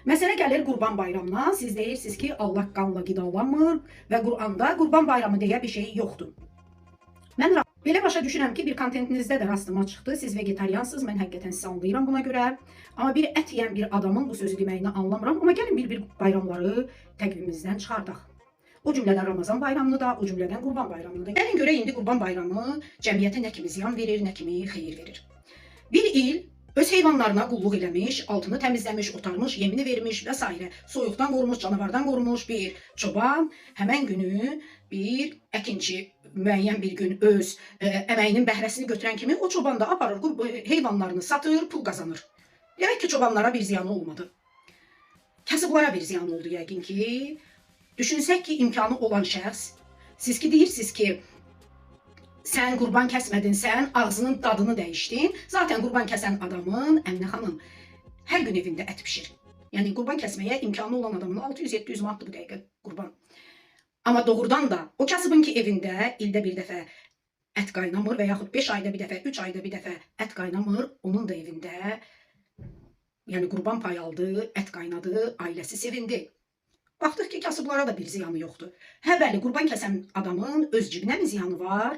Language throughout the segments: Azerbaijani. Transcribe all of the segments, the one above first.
Məsələ gəlir Qurban Bayramına. Siz deyirsiniz ki, Allah qanla qidalanmır və Quranda Qurban Bayramı deyə bir şey yoxdur. Mən belə başa düşürəm ki, bir kontentinizdə də rastıma çıxdı. Siz vegetariansınız, mən həqiqətən sizi anlayıram buna görə. Amma bir ət yeyən bir adamın bu sözü deməyini anlamıram. Amma gəlin bir bayramları təqvimimizdən çıxardaq. O cümlədən Ramazan bayramını da, o cümlədən Qurban bayramını da. Gəlin görə indi Qurban bayramı cəmiyyətə nə kimi ziyan verir, nə kimi xeyir verir. Bir il öz heyvanlarına qulluq eləmiş, altını təmizləmiş, otarmış, yemini vermiş və s. soyuqdan qorumuş, canavardan qorumuş bir çoban həmən günü bir əkinçi müəyyən bir gün öz əməyinin bəhrəsini götürən kimi o çoban da aparır, heyvanlarını satır, pul qazanır. Demək ki, çobanlara bir ziyanı olmadı. Kasıblara bir ziyan oldu yəqin ki. Düşünsək ki, imkanı olan şəxs, siz ki deyirsiniz ki, sən qurban kəsmədin, sən ağzının dadını dəyişdin. Zaten qurban kəsən adamın, Əminə xanım, hər gün evində ət pişir. Yəni qurban kəsməyə imkanı olan adamın 600-700 manatdır bu dəqiqə qurban. Amma doğrudan da o kasıbın ki evində ildə bir dəfə ət qaynamır və yaxud 5 ayda bir dəfə, 3 ayda bir dəfə ət qaynamır, onun da evində yəni qurban pay aldı, ət qaynadı, ailəsi sevindi. Baxdıq ki, kasıblara da bir ziyanı yoxdur. Hə, bəli, qurban kəsən adamın öz cibinə mi ziyanı var?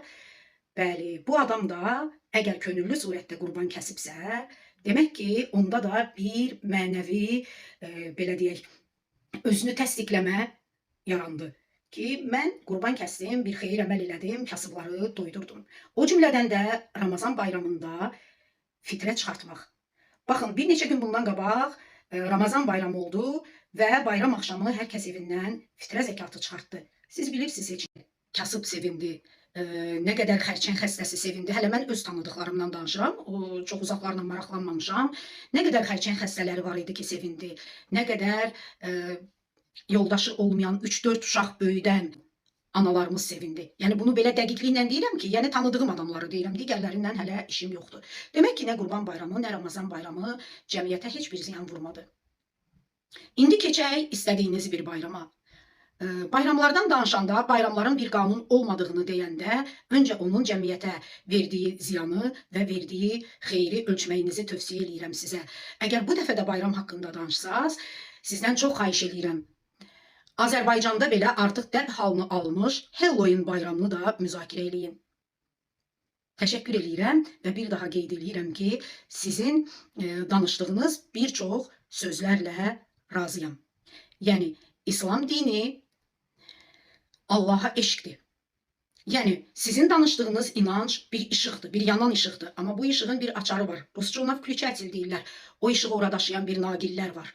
Bəli, bu adam da əgər könüllü surətdə qurban kəsibsə, demək ki, onda da bir mənəvi, belə deyək, özünü təsdiqləmə yarandı ki, mən qurban kəsdim, bir xeyir əməl elədim, kasıbları doydurdum. O cümlədən də Ramazan bayramında fitrə çıxartmaq. Baxın, bir neçə gün bundan qabaq Ramazan bayramı oldu və bayram axşamı hər kəs evindən fitrə zəkatı çıxartdı. Siz bilirsiniz heç, kasıb sevindi, nə qədər xərçəng xəstəsi sevindi. Hələ mən öz tanıdıqlarımdan danışıram, çox uzaqlarla maraqlanmamışam. Nə qədər xərçəng xəstələri var idi ki, sevindi. Nə qədər yoldaşı olmayan 3-4 uşaq böyüdən analarımız sevindi. Yəni bunu belə dəqiqliklə deyirəm ki, yəni tanıdığım adamları deyirəm, digərlərindən hələ işim yoxdur. Demək ki, nə Qurban bayramı, nə Ramazan bayramı cəmiyyətə heç bir ziyan vurmadı. İndi keçək istədiyiniz bir bayrama. Bayramlardan danışanda, bayramların bir qanun olmadığını deyəndə, öncə onun cəmiyyətə verdiyi ziyanı və verdiyi xeyri ölçməyinizi tövsiyə edirəm sizə. Əgər bu dəfə də bayram haqqında danışsaz, sizdən çox xahiş edirəm. Azərbaycanda belə artıq dərhalını almış Halloween bayramını da müzakirə eləyin. Təşəkkür edirəm və bir daha qeyd edirəm ki, sizin danışdığınız bir çox sözlərlə razıyam. Yəni, İslam dini Allaha eşqdir. Yəni, sizin danışdığınız inanç bir işıqdır, bir yanan işıqdır. Amma bu işığın bir açarı var. Rusca ona включатель deyirlər. O işığı orada daşıyan bir nagillər var.